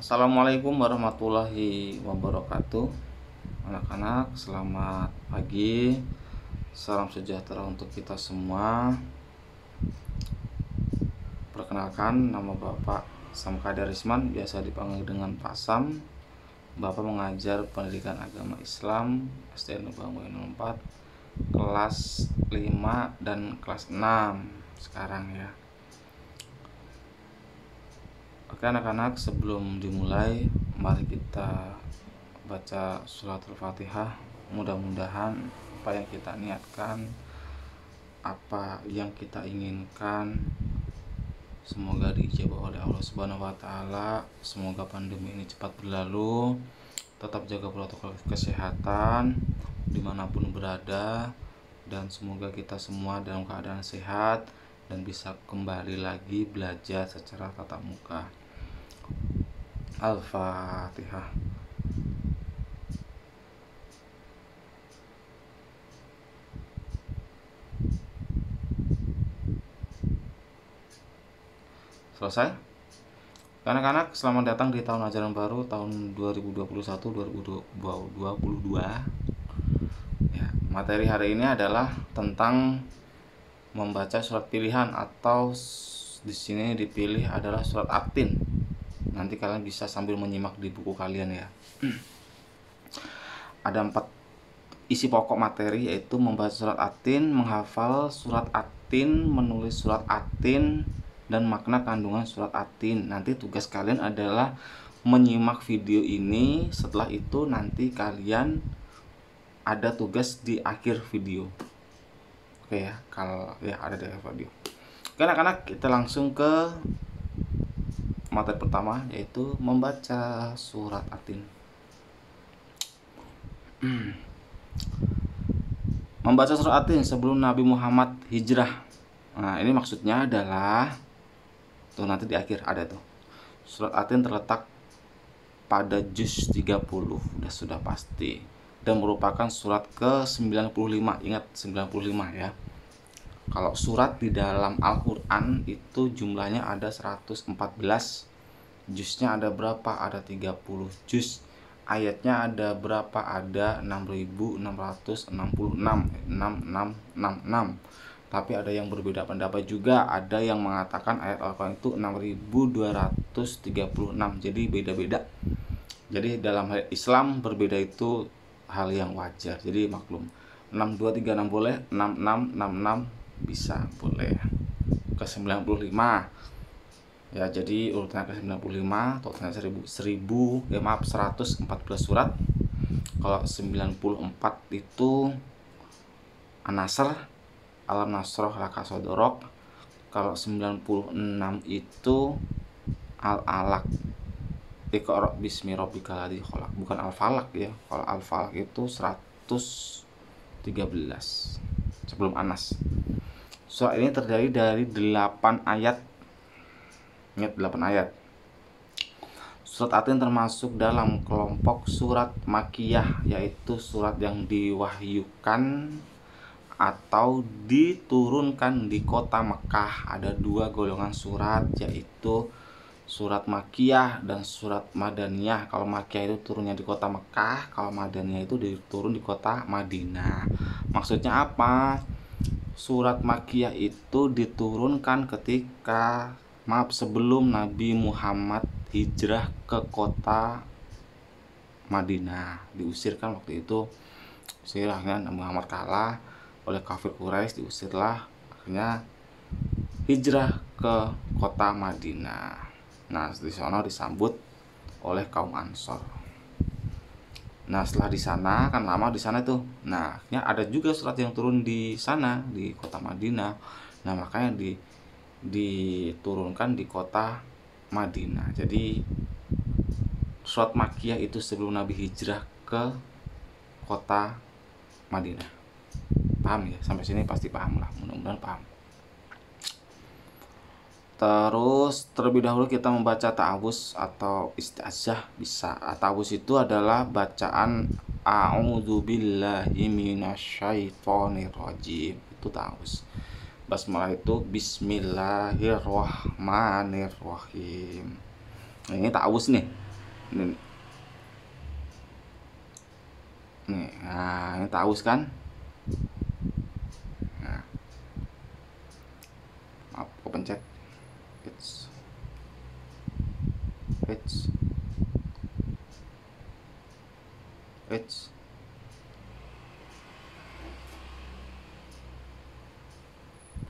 Assalamualaikum warahmatullahi wabarakatuh. Anak-anak, selamat pagi. Salam sejahtera untuk kita semua. Perkenalkan, nama Bapak Samkada Risman, biasa dipanggil dengan Pak Sam. Bapak mengajar pendidikan agama Islam SDN Bangun 4 kelas 5 dan kelas 6 sekarang ya. Oke anak-anak, sebelum dimulai, mari kita baca surat Al-Fatihah. Mudah-mudahan apa yang kita niatkan, apa yang kita inginkan, semoga diijabah oleh Allah Subhanahu wa Ta'ala. Semoga pandemi ini cepat berlalu. Tetap jaga protokol kesehatan dimanapun berada, dan semoga kita semua dalam keadaan sehat dan bisa kembali lagi belajar secara tatap muka. Al-Fatihah. Selesai? Anak-anak, selamat datang di tahun ajaran baru tahun 2021-2022. Ya, materi hari ini adalah tentang membaca surat pilihan, atau di sini dipilih adalah surat At-Tin. Nanti kalian bisa sambil menyimak di buku kalian ya. Ada 4 isi pokok materi, yaitu membaca surat At-Tin, menghafal surat At-Tin, menulis surat At-Tin, dan makna kandungan surat At-Tin. Nanti tugas kalian adalah menyimak video ini. Setelah itu nanti kalian ada tugas di akhir video. Oke ya, kalau ya ada di akhir video. Oke anak-anak, kita langsung ke materi pertama, yaitu membaca surat At-Tin. Membaca surat At-Tin sebelum Nabi Muhammad hijrah. Nah, ini maksudnya adalah tuh nanti di akhir ada tuh. Surat At-Tin terletak pada juz 30, sudah pasti, dan merupakan surat ke-95. Ingat 95 ya. Kalau surat di dalam Al-Quran itu jumlahnya ada 114, juznya ada berapa? Ada 30 juz. Ayatnya ada berapa? Ada 6666, 6666. Tapi ada yang berbeda pendapat juga. Ada yang mengatakan ayat Al-Quran itu 6236. Jadi beda-beda. Jadi dalam Islam berbeda itu hal yang wajar. Jadi maklum. 6236 boleh, 6666 bisa, boleh. Ke 95 ya, jadi urutannya ke 95, totalnya 114 surat. Kalau 94 itu An-Nasr, Alam Nasroh Laka Sodorok. Kalau 96 itu Al-Alaq, Iqra bismi rabbikal ladzi khalaq, bukan Al-Falaq ya. Kalau Al-Falaq itu 113 sebelum Anas. Surat ini terdiri dari 8 ayat. Ingat 8 ayat. Surat At-Tin termasuk dalam kelompok surat Makkiyah, yaitu surat yang diwahyukan atau diturunkan di kota Mekah. Ada 2 golongan surat, yaitu surat Makkiyah dan surat Madaniyah. Kalau Makkiyah itu turunnya di kota Mekah, kalau Madaniyah itu turun di kota Madinah. Maksudnya apa? Surat Makkiyah itu diturunkan sebelum Nabi Muhammad hijrah ke kota Madinah. Diusirkan waktu itu. Akhirnya Nabi Muhammad kalah oleh kafir Quraisy, diusirlah. Akhirnya hijrah ke kota Madinah. Nah, di sana disambut oleh kaum Ansor. Nah, setelah di sana kan lama di sana tuh. Nah, akhirnya ada juga surat yang turun di sana di kota Madinah. Nah, makanya diturunkan di kota Madinah. Jadi surat Makkiyah itu sebelum Nabi hijrah ke kota Madinah. Paham ya? Sampai sini pasti paham lah. Mudah-mudahan paham. Terus terlebih dahulu kita membaca ta'awuz atau isti'adzah bisa. Ta'awuz itu adalah bacaan a'udzubillahi minasyaitonirrajim. Itu ta'awuz. Basmalah itu bismillahirrahmanirrahim. Nah, ini ta'awuz nih. Ini nih, nah ini taus kan. Nah, maaf, aku pencet. It's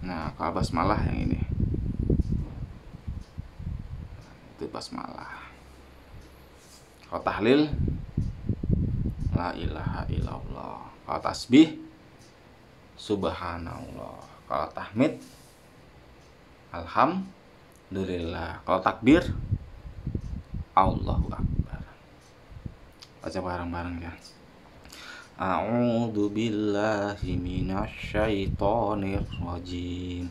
nah, kalau basmalah yang ini itu basmalah. Kalau tahlil la ilaha illallah. Kalau tasbih subhanallah. Kalau tahmid alhamdulillah. Kalau takbir Allahu akbar. Baca bareng-bareng ya. A'udzu billahi minasyaitonir rajim.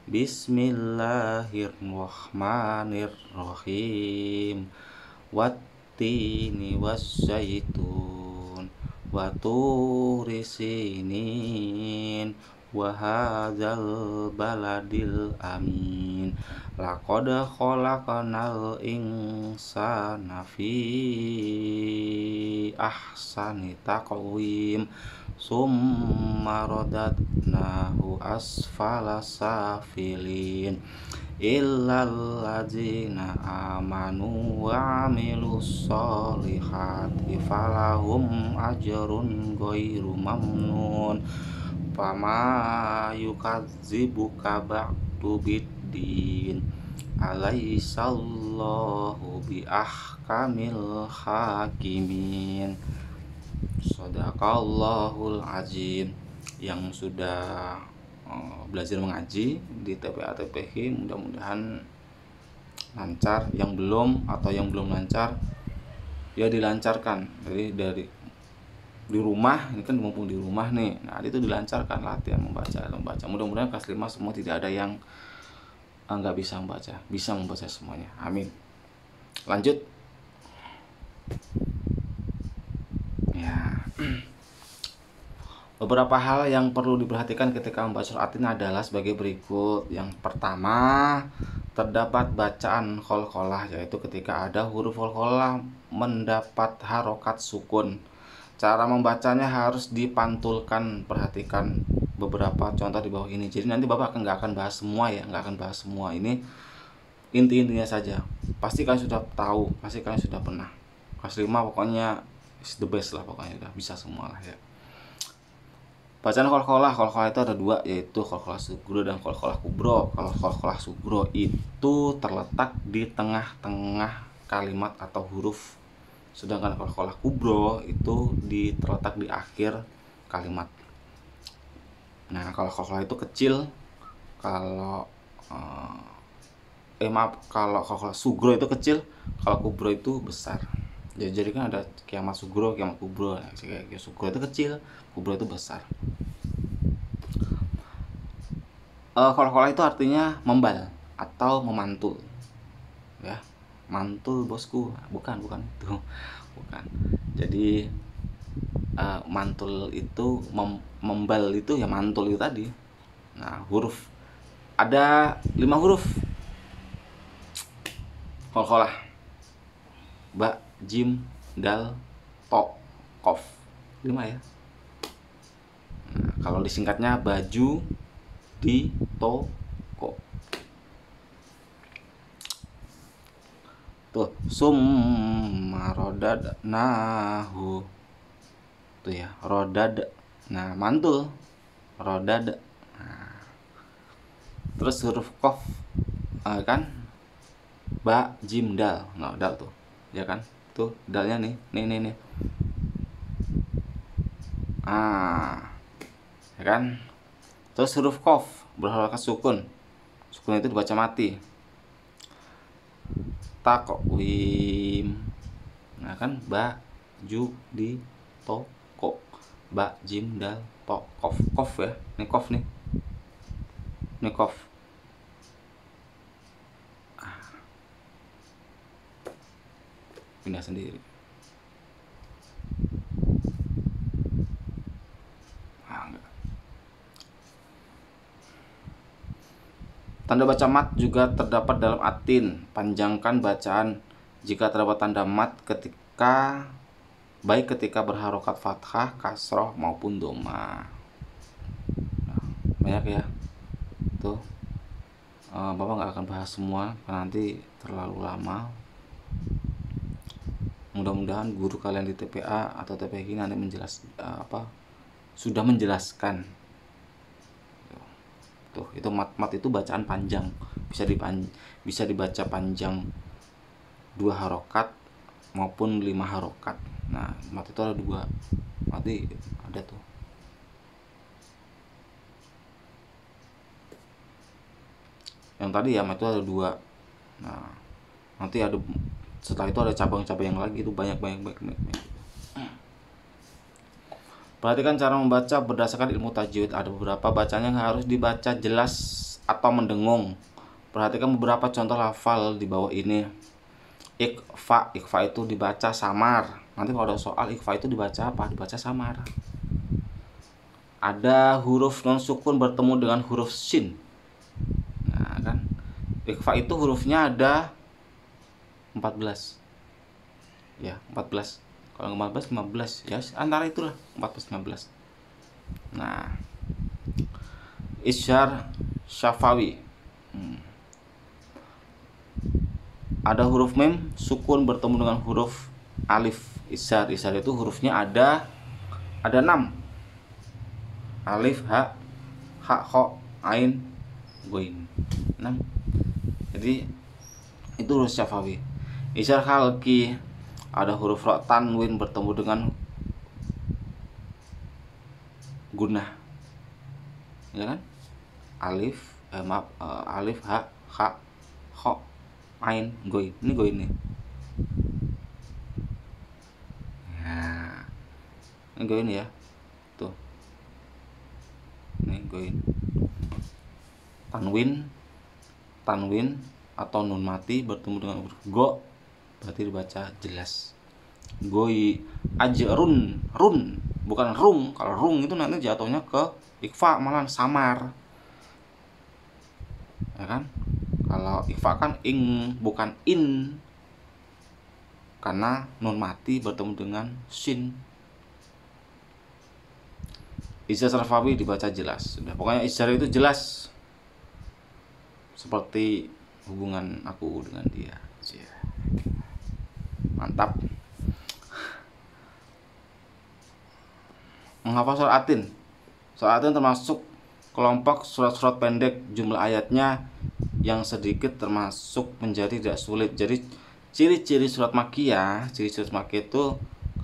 Bismillahirrahmanirrahim. Wattini waszaitun wa turi sinin wa hadzal baladil amin. Laqad khalaqnal insana fi ahsani taqwim summa radadnahu asfala safilin illal ladzina amanu wa amilus solihati falahum ajrun ghairu mamnun. Fama yukadzibuka ba'du biddin alaihissallahu bi ahkamil hakimin. Shadaqallahul azim. Yang sudah belajar mengaji di TPA TPH mudah-mudahan lancar. Yang belum atau yang belum lancar ya dilancarkan. Jadi dari di rumah, ini kan mumpung di rumah nih, nah itu dilancarkan latihan membaca. Mudah-mudahan kelas 5 semua tidak ada yang nggak bisa membaca semuanya. Amin. Lanjut ya. Beberapa hal yang perlu diperhatikan ketika membaca surat Atin adalah sebagai berikut. Yang pertama, terdapat bacaan qalqalah, yaitu ketika ada huruf qalqalah mendapat harokat sukun. Cara membacanya harus dipantulkan. Perhatikan beberapa contoh di bawah ini. Jadi nanti Bapak nggak akan bahas semua ya, Ini inti-intinya saja. Pasti kalian sudah tahu, pasti kalian sudah pernah. Kelas 5 pokoknya is the best lah, pokoknya udah bisa semua lah ya. Bacaan qalqalah itu ada dua, yaitu qalqalah sugro dan qalqalah kubro. Kalau qalqalah sugro itu terletak di tengah-tengah kalimat atau huruf, sedangkan qalqalah kubro itu terletak di akhir kalimat. Nah, kalau qalqalah itu kecil, kalau kalau qalqalah sugro itu kecil, kalau kubro itu besar. Jadi kan ada kiamat sugro, kiamat kubro. Kayak sugro itu kecil, kubro itu besar. Qalqalah itu artinya membal atau memantul. Ya, mantul bosku. Bukan itu. Bukan. Jadi mantul itu membal itu ya mantul itu tadi. Nah, huruf ada 5 huruf qalqalah. Ba, jim, dal, to, kof. 5 ya. Nah, kalau disingkatnya baju di toko. Tuh, summa rodadnahu. Tuh ya, rodad. Nah, mantul. Rodad. Nah. Terus huruf kof kan ba, jim, dal. Nah, dal tuh. Ya kan? Tuh dalnya nih. Nih. Ya kan? Terus huruf kof berharokat sukun. Sukun itu dibaca mati. Taqwim. Nah kan baju di toko. Ba, jim, dal, to, kof. Kof ya. Ini kof nih. Ini kof. Pindah sendiri. Tanda baca mat juga terdapat dalam Atin. Panjangkan bacaan jika terdapat tanda mat ketika baik ketika berharokat fathah, kasroh maupun doma. Nah, banyak ya tuh. Bapak nggak akan bahas semua karena nanti terlalu lama. Mudah-mudahan guru kalian di TPA atau TPG nanti sudah menjelaskan. Tuh, itu mat itu bacaan panjang, bisa dibaca panjang 2 harokat maupun 5 harokat. Nah, mat itu ada 2. Nanti ada tuh. Yang tadi ya mat itu ada 2. Nah, nanti ada setelah itu ada cabang-cabang yang lagi itu banyak. Perhatikan cara membaca berdasarkan ilmu tajwid. Ada beberapa bacanya yang harus dibaca jelas atau mendengung. Perhatikan beberapa contoh lafal di bawah ini. Ikfa itu dibaca samar. Nanti kalau ada soal ikfa itu dibaca apa? Dibaca samar. Ada huruf non sukun bertemu dengan huruf shin. Nah, kan ikfa itu hurufnya ada 14. Ya, 14. Kalau 14, 15 ya, antara itulah 14 15. Nah, isyar syafawi. Ada huruf mem sukun bertemu dengan huruf alif. Isyar itu hurufnya ada 6. Alif, ha, kho, ain, goin. 6. Jadi itu huruf syafawi. Isyar halki, ada huruf ro tanwin bertemu dengan gunah, ya kan? Alif, alif, ha, kho, ain, goin. Ini goin nih. Nah, ini goin ya. Tuh. Ini goin. Tanwin atau nun mati bertemu dengan huruf go, berarti dibaca jelas. Goi ajrun, run, bukan rung. Kalau rung itu nanti jatuhnya ke ikfa, malah samar, ya kan? Kalau ikfa kan ing, bukan in, karena nun mati bertemu dengan shin. Isyar sarfawi dibaca jelas. Sudah, pokoknya isyar itu jelas, seperti hubungan aku dengan dia. Mantap. Menghafal surat atin. Surat atin termasuk kelompok surat-surat pendek, jumlah ayatnya yang sedikit termasuk menjadi tidak sulit. Jadi ciri-ciri surat Makkiyah, ciri-ciri surat Makkiyah itu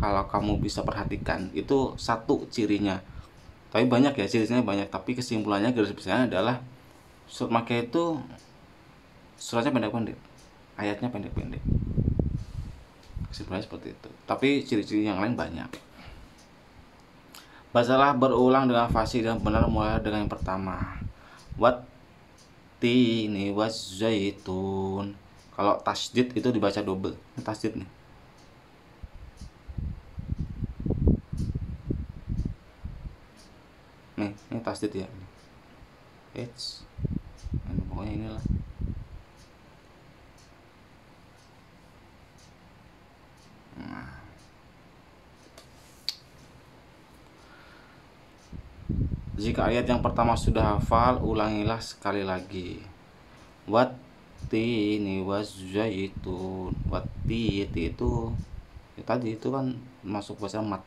kalau kamu bisa perhatikan itu satu cirinya. Tapi banyak ya, ciri-cirinya banyak, tapi kesimpulannya garis besarnya adalah surat Makkiyah itu suratnya pendek-pendek, ayatnya pendek-pendek. Kesimpulannya seperti itu. Tapi ciri-ciri yang lain banyak. Bacalah berulang dengan fasih dan benar, mulai dengan yang pertama. Wattini wazzaitun. Kalau tasdid itu dibaca double. Ini tasdid nih. Ini tasdid ya. Pokoknya inilah. Jika ayat yang pertama sudah hafal, ulangilah sekali lagi. Wattini wazzaitun. Watti itu ya tadi itu kan masuk baca mat,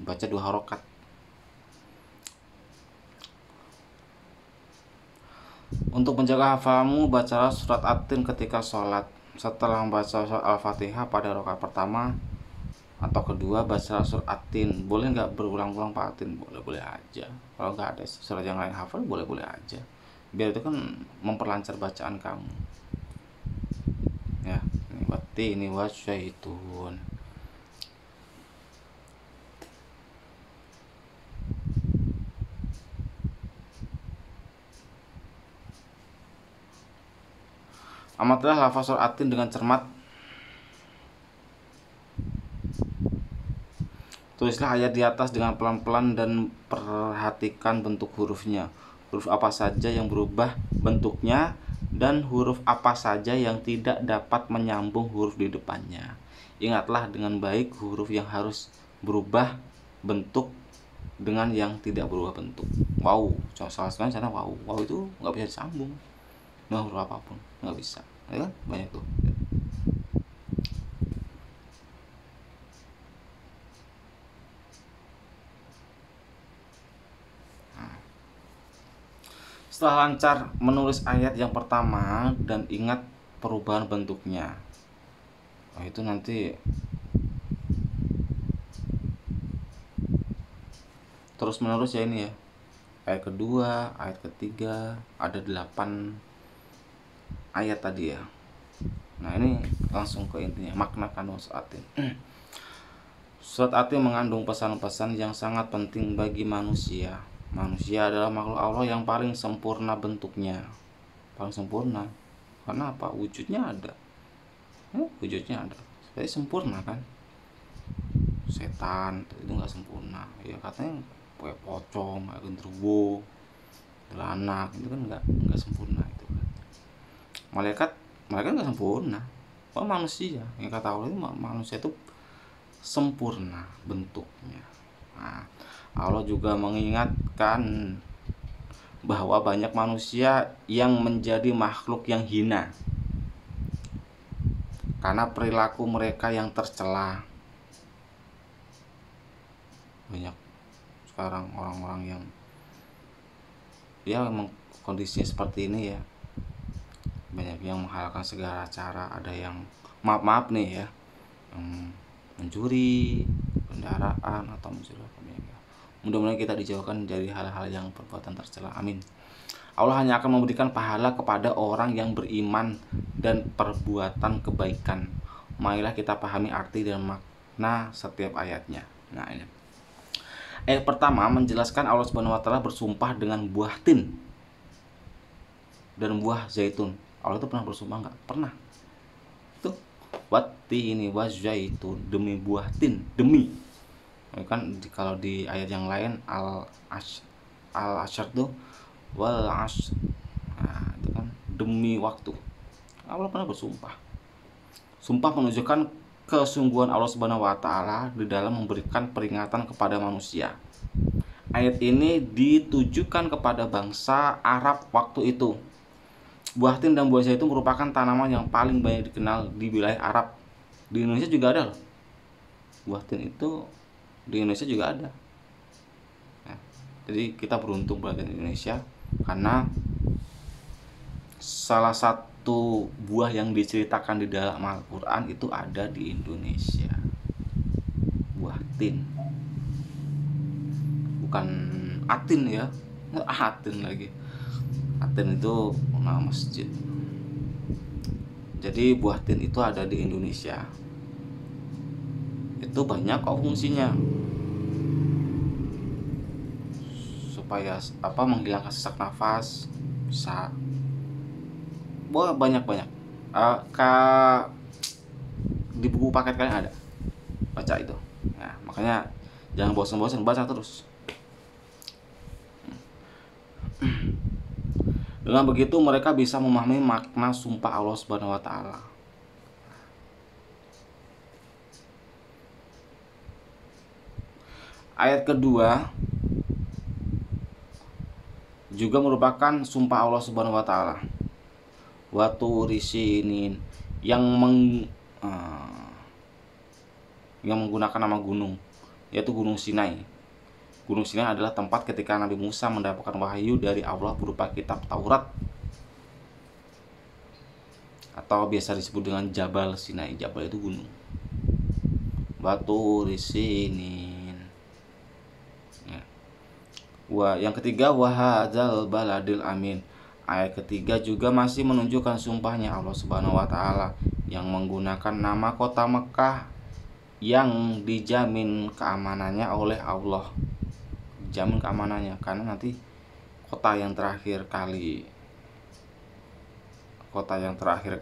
baca 2 harokat. Untuk menjaga hafalmu, bacalah surat atin ketika sholat. Setelah membaca surat Al-Fatihah pada rakaat pertama atau kedua, bacalah surat atin. Boleh nggak berulang-ulang Pak Atin? Boleh aja. Kalau nggak ada surat yang lain hafal, boleh aja. Biar itu kan memperlancar bacaan kamu. Ya, ini wattini wazzaitun. Amatilah lafaz surat atin dengan cermat. Tulislah ayat di atas dengan pelan-pelan dan perhatikan bentuk hurufnya. Huruf apa saja yang berubah bentuknya dan huruf apa saja yang tidak dapat menyambung huruf di depannya. Ingatlah dengan baik huruf yang harus berubah bentuk dengan yang tidak berubah bentuk. Wow, salah satunya cara wow. Wow itu nggak bisa disambung dengan huruf apapun, nggak bisa. Ya kan? Banyak tuh. Setelah lancar menulis ayat yang pertama dan ingat perubahan bentuknya, itu nanti terus menerus ya ini ya. Ayat kedua, ayat ketiga, ada 8 ayat tadi ya. Nah ini langsung ke intinya, makna kandung surat Atin. Surat Atin mengandung pesan-pesan yang sangat penting bagi manusia. Manusia adalah makhluk Allah yang paling sempurna bentuknya, paling sempurna. Karena apa? Wujudnya ada, wujudnya ada, jadi sempurna kan. Setan itu nggak sempurna, ya katanya kayak pocong, kayak genderuwo, anak itu kan nggak sempurna itu kan. Malaikat nggak sempurna. Oh manusia, yang kata Allah itu manusia itu sempurna bentuknya. Nah, Allah juga mengingatkan bahwa banyak manusia yang menjadi makhluk yang hina karena perilaku mereka yang tercela. Banyak sekarang orang-orang yang ya memang kondisinya seperti ini ya. Banyak yang menghalalkan segala cara. Ada yang maaf nih ya, yang mencuri kendaraan atau mencuri apa ya. Mudah-mudahan kita dijauhkan dari hal-hal yang perbuatan tercela. Amin. Allah hanya akan memberikan pahala kepada orang yang beriman dan perbuatan kebaikan. Marilah kita pahami arti dan makna setiap ayatnya. Nah ini. Ayat pertama menjelaskan Allah Subhanahu wa taala bersumpah dengan buah tin dan buah zaitun. Allah itu pernah bersumpah nggak? Pernah. Itu wati ini wazaitun, demi buah tin, demi. Kan kalau di ayat yang lain al-asyr tuh wal asy. Nah, itu kan demi waktu. Allah pernah bersumpah. Sumpah menunjukkan kesungguhan Allah Subhanahu wa taala di dalam memberikan peringatan kepada manusia. Ayat ini ditujukan kepada bangsa Arab waktu itu. Buah tin dan buah zaitun merupakan tanaman yang paling banyak dikenal di wilayah Arab. Di Indonesia juga ada loh. Buah tin itu di Indonesia juga ada. Nah, jadi kita beruntung berada di Indonesia karena salah satu buah yang diceritakan di dalam Al-Quran itu ada di Indonesia. Buah tin, bukan atin ya, atin lagi. Atin itu nama masjid. Jadi buah tin itu ada di Indonesia. Itu banyak kok fungsinya. Supaya apa, menghilangkan sesak nafas, bisa. Wah, banyak. Di buku paket kalian ada. Baca itu. Nah, makanya jangan bosan-bosan, baca terus. Dengan begitu mereka bisa memahami makna sumpah Allah Subhanahu wa taala. Ayat kedua juga merupakan sumpah Allah Subhanahu wa taala. Wa turi sinin, yang menggunakan nama gunung, yaitu Gunung Sinai. Gunung Sinai adalah tempat ketika Nabi Musa mendapatkan wahyu dari Allah berupa kitab Taurat, atau biasa disebut dengan Jabal Sinai. Jabal itu gunung. Batu risinin. Ya. Yang ketiga, wahadzal baladil amin. Ayat ketiga juga masih menunjukkan sumpahnya Allah Subhanahu wa taala yang menggunakan nama kota Mekah yang dijamin keamanannya oleh Allah. Jamin keamanannya karena nanti kota yang terakhir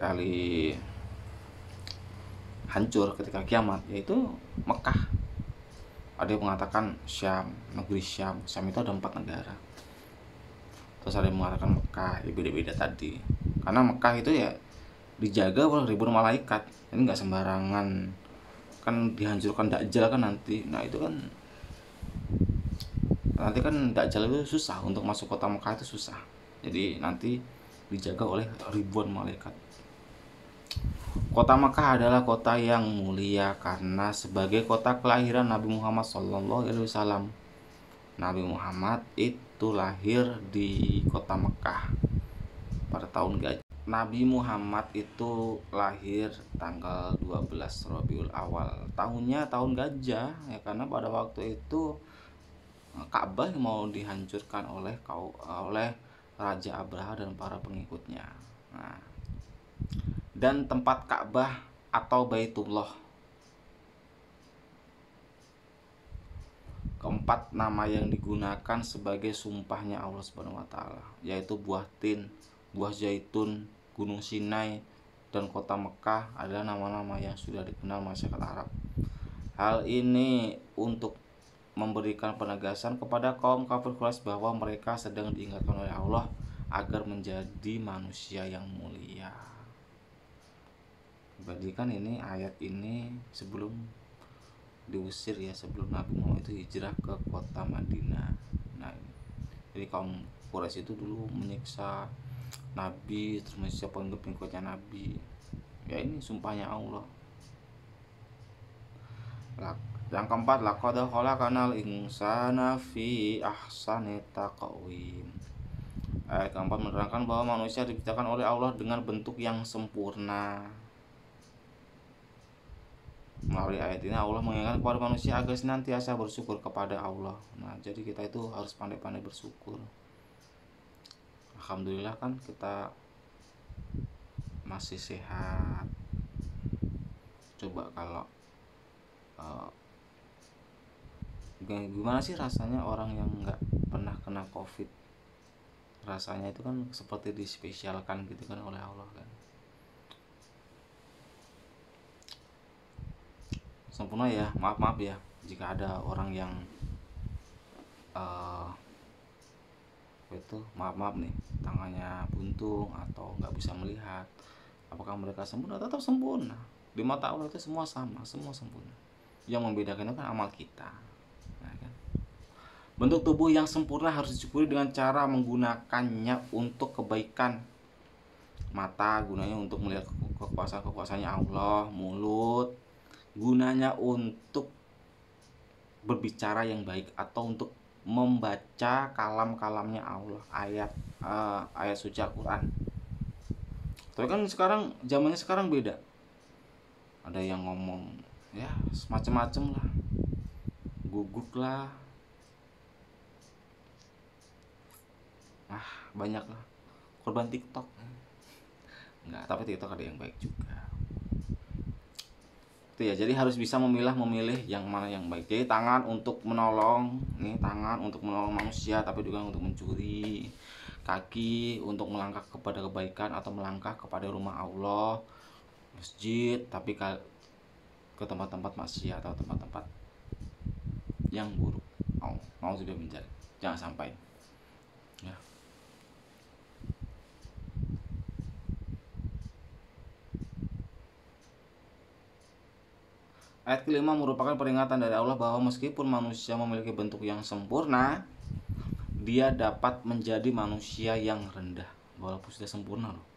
kali hancur ketika kiamat yaitu Mekah. Ada yang mengatakan Syam, negeri Syam. Syam itu ada 4 negara. Terus ada yang mengatakan Mekah, ya beda-beda tadi. Karena Mekah itu ya dijaga oleh ribuan malaikat, ini nggak sembarangan kan dihancurkan Dajjal kan nanti. Nah itu kan nanti kan Dajjal itu susah untuk masuk kota Mekah, itu susah, jadi nanti dijaga oleh ribuan malaikat. Kota Mekah adalah kota yang mulia karena sebagai kota kelahiran Nabi Muhammad SAW. Nabi Muhammad itu lahir di kota Mekah pada tahun Gajah. Nabi Muhammad itu lahir tanggal 12 Rabiul Awal. Tahunnya tahun Gajah ya, karena pada waktu itu Ka'bah mau dihancurkan oleh Raja Abraha dan para pengikutnya. Nah, dan tempat Ka'bah atau Baitullah, keempat nama yang digunakan sebagai sumpahnya Allah Subhanahu wa taala, yaitu buah tin, buah zaitun, Gunung Sinai, dan kota Mekah adalah nama-nama yang sudah dikenal masyarakat Arab. Hal ini untuk memberikan penegasan kepada kaum kafir Quraisy bahwa mereka sedang diingatkan oleh Allah agar menjadi manusia yang mulia. Berarti kan ini ayat ini sebelum diusir ya, sebelum Nabi Muhammad itu hijrah ke kota Madinah. Nah, jadi kaum Quraisy itu dulu menyiksa Nabi, terus menyiksa pengikut-pengikutnya Nabi. Ya ini sumpahnya Allah. Yang keempat, laqad khalaqnal insana fi ahsani taqwim. Ayat keempat menerangkan bahwa manusia diciptakan oleh Allah dengan bentuk yang sempurna. Melalui ayat ini Allah mengingatkan kepada manusia agar senantiasa bersyukur kepada Allah. Nah, jadi kita itu harus pandai-pandai bersyukur. Alhamdulillah kan kita masih sehat. Coba kalau gimana sih rasanya orang yang nggak pernah kena COVID? Rasanya itu kan seperti dispesialkan gitu kan oleh Allah kan. Sempurna ya, maaf ya jika ada orang yang itu maaf nih tangannya buntung atau nggak bisa melihat. Apakah mereka sempurna? Tetap sempurna. Di mata Allah itu semua sama, semua sempurna. Yang membedakan itu kan amal kita. Nah, kan? Bentuk tubuh yang sempurna harus disyukuri dengan cara menggunakannya untuk kebaikan. Mata gunanya untuk melihat kekuasaan-kekuasaannya Allah. Mulut gunanya untuk berbicara yang baik atau untuk membaca kalam-kalamnya Allah, ayat suci Al-Quran. Tapi kan sekarang zamannya sekarang beda. Ada yang ngomong ya semacam-macam lah, guguk lah, banyak lah, korban TikTok. Enggak, tapi TikTok ada yang baik juga. Itu ya, jadi harus bisa memilih yang mana yang baik. Jadi tangan untuk menolong, nih tangan untuk menolong manusia tapi juga untuk mencuri. Kaki untuk melangkah kepada kebaikan atau melangkah kepada rumah Allah, masjid, tapi ke tempat-tempat maksiat atau tempat-tempat yang buruk. Mau juga menjadi, jangan sampai ya. Ayat kelima merupakan peringatan dari Allah bahwa meskipun manusia memiliki bentuk yang sempurna, dia dapat menjadi manusia yang rendah walaupun sudah sempurna loh.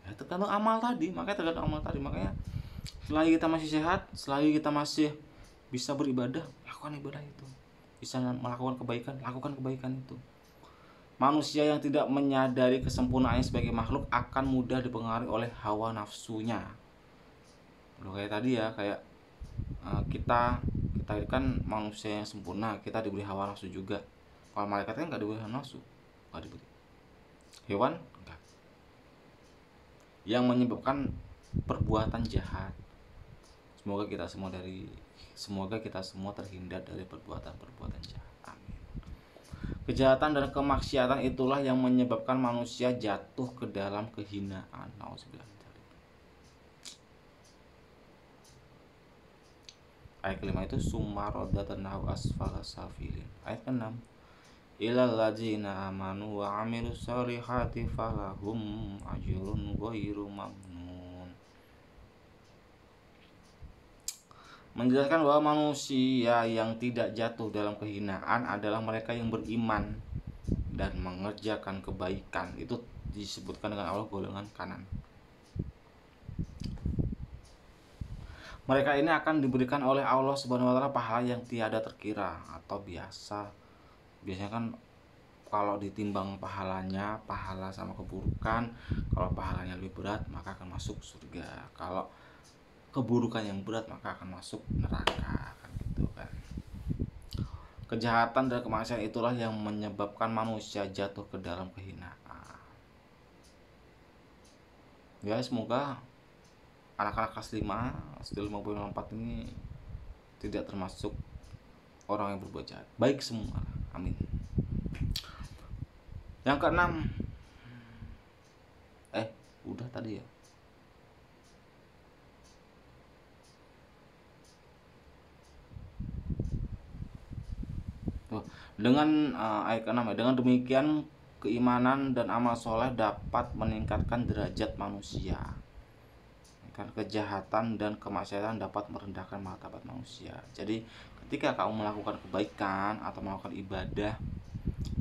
Ya, tergantung amal tadi, makanya selagi kita masih sehat, selagi kita masih bisa beribadah, lakukan ibadah itu. Bisa melakukan kebaikan, lakukan kebaikan itu. Manusia yang tidak menyadari kesempurnaannya sebagai makhluk akan mudah dipengaruhi oleh hawa nafsunya. Loh, kayak tadi ya, kayak kita kan manusia yang sempurna, kita diberi hawa nafsu juga. Kalau malaikat kan nggak diberi hawa nafsu, nggak diberi. Hewan enggak. Yang menyebabkan perbuatan jahat. Semoga kita semua terhindar dari perbuatan jahat. Amin. Kejahatan dan kemaksiatan itulah yang menyebabkan manusia jatuh ke dalam kehinaan. Nauzubillah. Ayat kelima itu summa radadnahu asfala safilin. Ayat ke-6, ilal ladzina amanu wa amilus solihati falahum ajrun ghairu mamnun. Menjelaskan bahwa manusia yang tidak jatuh dalam kehinaan adalah mereka yang beriman dan mengerjakan kebaikan. Itu disebutkan dengan Allah golongan kanan. Mereka ini akan diberikan oleh Allah Subhanahu wa taala pahala yang tiada terkira atau biasa. Biasanya kan kalau ditimbang pahalanya, pahala sama keburukan, kalau pahalanya lebih berat maka akan masuk surga. Kalau keburukan yang berat maka akan masuk neraka, kan gitu kan. Kejahatan dan kemaksiatan itulah yang menyebabkan manusia jatuh ke dalam kehinaan. Ya, semoga anak-anak kelas 5 SD 54 ini tidak termasuk orang yang berbuat jahat. Baik semua. Amin. Yang keenam, udah tadi ya. Dengan ayat ke-6, dengan demikian keimanan dan amal soleh dapat meningkatkan derajat manusia. Kan kejahatan dan kemaksiatan dapat merendahkan martabat manusia. Jadi ketika kamu melakukan kebaikan atau melakukan ibadah,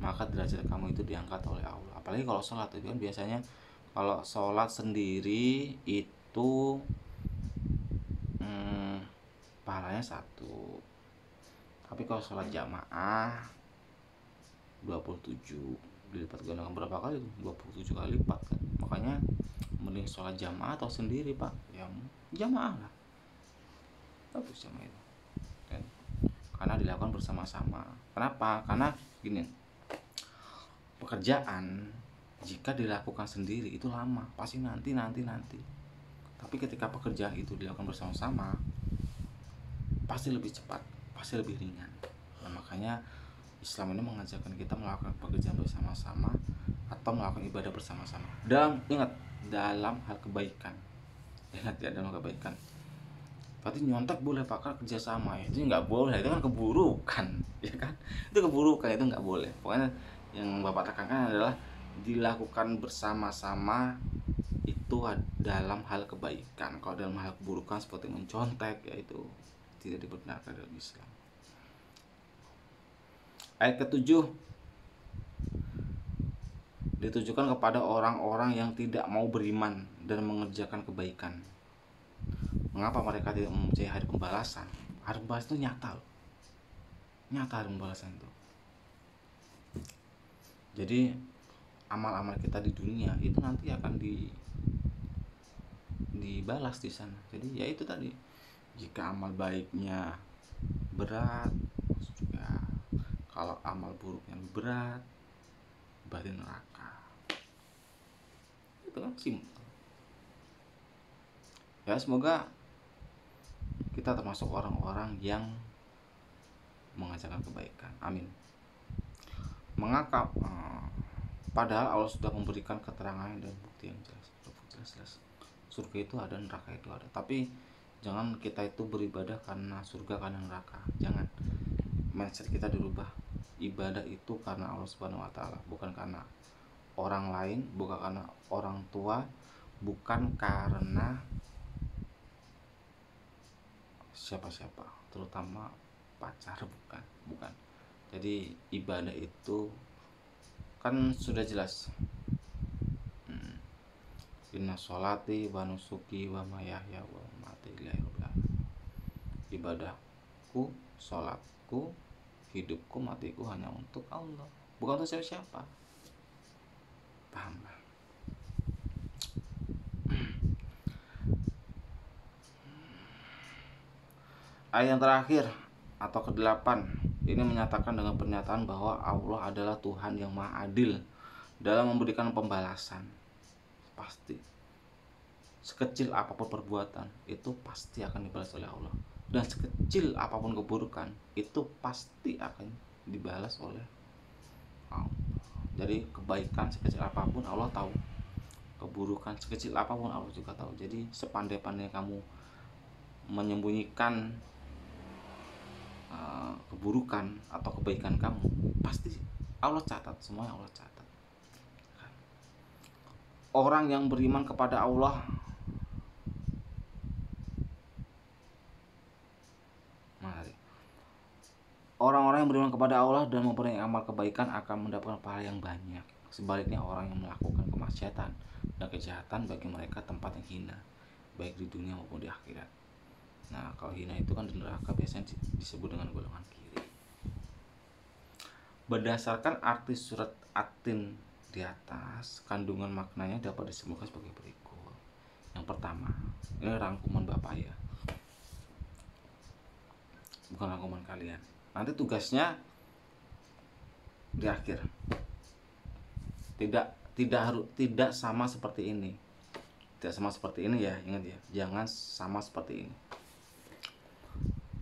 maka derajat kamu itu diangkat oleh Allah. Apalagi kalau sholat itu kan biasanya kalau sholat sendiri itu pahalanya 1. Tapi kalau sholat jamaah 27 dilipat gandakan berapa kali itu? 27 kali lipat kan. Makanya mending sholat jamaah atau sendiri pak, ya jamaah lah, bagus jamaah itu kan? Karena dilakukan bersama-sama. Kenapa? Karena gini, pekerjaan jika dilakukan sendiri itu lama, pasti nanti. Tapi ketika pekerjaan itu dilakukan bersama-sama, pasti lebih cepat, pasti lebih ringan. Nah, makanya Islam ini mengajarkan kita melakukan pekerjaan bersama-sama atau melakukan ibadah bersama-sama. Ingat, dalam hal kebaikan. Ingat ya, dalam hal kebaikan. Berarti nyontek boleh pakai kerjasama ya? Itu nggak boleh, itu kan keburukan, ya kan? Itu keburukan, itu nggak boleh. Pokoknya yang Bapak tekankan adalah dilakukan bersama-sama itu dalam hal kebaikan. Kalau dalam hal keburukan seperti mencontek, yaitu tidak dibenarkan dalam Islam. Ayat ke-7 ditujukan kepada orang-orang yang tidak mau beriman dan mengerjakan kebaikan. Mengapa mereka tidak mempercayai hari pembalasan? Hari pembalasan itu nyata loh. Nyata hari pembalasan itu. Jadi amal-amal kita di dunia itu nanti akan dibalas di sana. Jadi ya itu tadi, jika amal baiknya berat, juga kalau amal buruknya berat, berarti neraka. Itu kan simpel. Ya, semoga kita termasuk orang-orang yang mengajarkan kebaikan. Amin. Mengapa? Padahal Allah sudah memberikan keterangan dan bukti yang jelas. Surga itu ada, neraka itu ada. Tapi jangan kita itu beribadah karena surga, karena neraka. Jangan. Mindset kita dirubah. Ibadah itu karena Allah Subhanahu wa taala, bukan karena orang lain, bukan karena orang tua, bukan karena siapa-siapa, terutama pacar, bukan. Jadi ibadah itu kan sudah jelas. Inna sholati wa nusuki wa mayahya wa mamati lillahi rabbil alamin. Ibadahku, sholatku, hidupku, matiku hanya untuk Allah, bukan untuk siapa-siapa. Paham gak? Ayat yang terakhir atau ke-8 ini menyatakan dengan pernyataan bahwa Allah adalah Tuhan yang Maha Adil dalam memberikan pembalasan. Pasti sekecil apapun perbuatan itu pasti akan dibalas oleh Allah, dan sekecil apapun keburukan itu pasti akan dibalas oleh Allah. Jadi kebaikan sekecil apapun Allah tahu, keburukan sekecil apapun Allah juga tahu. Jadi sepandai-pandai kamu menyembunyikan keburukan atau kebaikan kamu, pasti Allah catat, semuanya Allah catat. Orang yang beriman kepada Allah, orang-orang yang beriman kepada Allah dan memperbanyak amal kebaikan akan mendapatkan pahala yang banyak. Sebaliknya orang yang melakukan kemaksiatan dan kejahatan, bagi mereka tempat yang hina, baik di dunia maupun di akhirat. Nah, kalau hina itu kan di neraka biasanya disebut dengan golongan kiri. Berdasarkan arti surat At-Tin di atas, kandungan maknanya dapat disimpulkan sebagai berikut. Yang pertama, ini rangkuman Bapak ya, bukan rangkuman kalian. Nanti tugasnya di akhir. Tidak sama seperti ini. Tidak sama seperti ini ya, ingat ya. Jangan sama seperti ini.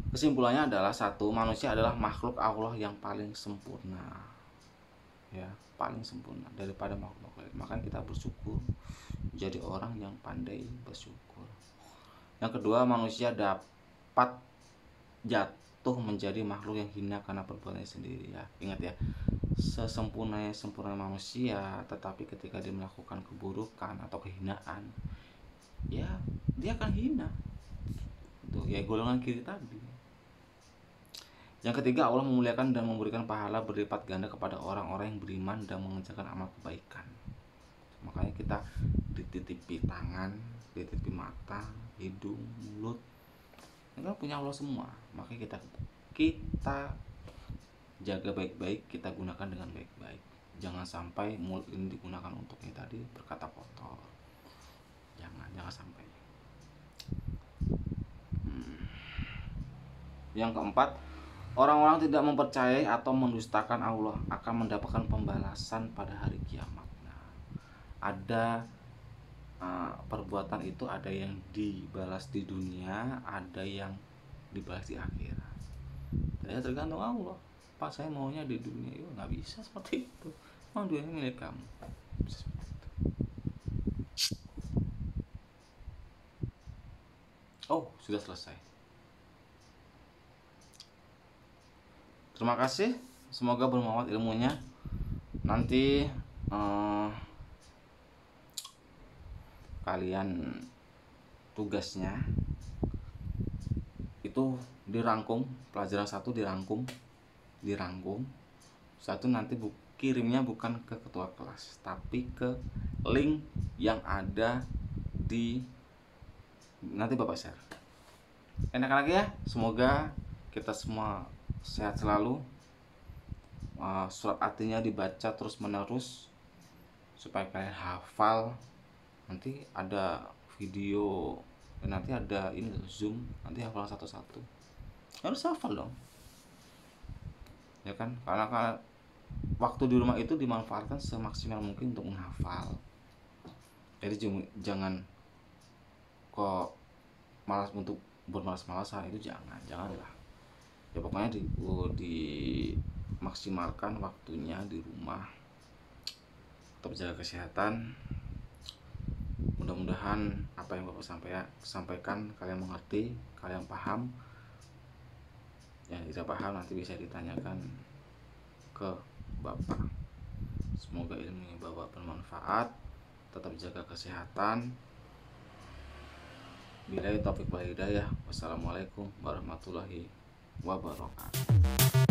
Kesimpulannya adalah satu, manusia adalah makhluk Allah yang paling sempurna. Ya, paling sempurna daripada makhluk lain. Makanya kita bersyukur jadi orang yang pandai bersyukur. Yang kedua, manusia dapat jatuh menjadi makhluk yang hina karena perbuatannya sendiri ya. Ingat ya, sesempurna manusia, tetapi ketika dia melakukan keburukan atau kehinaan, ya dia akan hina. Itu ya golongan kiri tadi. Yang ketiga, Allah memuliakan dan memberikan pahala berlipat ganda kepada orang-orang yang beriman dan mengerjakan amal kebaikan. Makanya kita dititipi tangan, dititipi mata, hidung, mulut, ini kan punya Allah semua. Makanya kita jaga baik-baik, kita gunakan dengan baik-baik. Jangan sampai mulut ini digunakan untuk ini tadi, berkata kotor. Jangan sampai. Yang keempat, orang-orang tidak mempercayai atau mendustakan Allah akan mendapatkan pembalasan pada hari kiamat. Nah, ada perbuatan itu, ada yang dibalas di dunia, ada yang dibalas di akhirat. Ya tergantung Allah. Pak, saya maunya di dunia. Ya nggak bisa seperti itu. Mau dunia milik kamu. Bisa seperti itu. Oh, sudah selesai. Terima kasih. Semoga bermanfaat ilmunya. Nanti kalian tugasnya itu dirangkum, pelajaran 1 dirangkum. Satu nanti kirimnya bukan ke ketua kelas, tapi ke link yang ada di nanti Bapak share. Enak-enak ya. Semoga kita semua sehat selalu. Surat artinya dibaca terus menerus supaya kalian hafal. Nanti ada video, nanti ada ini Zoom, nanti hafal satu-satu. Harus hafal dong, ya kan? Karena waktu di rumah itu dimanfaatkan semaksimal mungkin untuk menghafal. Jadi jangan kok malas untuk bermalas-malasan, itu janganlah. Ya pokoknya dimaksimalkan waktunya di rumah. Tetap jaga kesehatan. Mudah-mudahan apa yang Bapak sampaikan kalian mengerti, kalian paham. Yang tidak paham nanti bisa ditanyakan ke Bapak. Semoga ilmunya Bapak bermanfaat. Tetap jaga kesehatan. Billahi taufiq wal hidayah. Wassalamualaikum warahmatullahi wabarakatuh.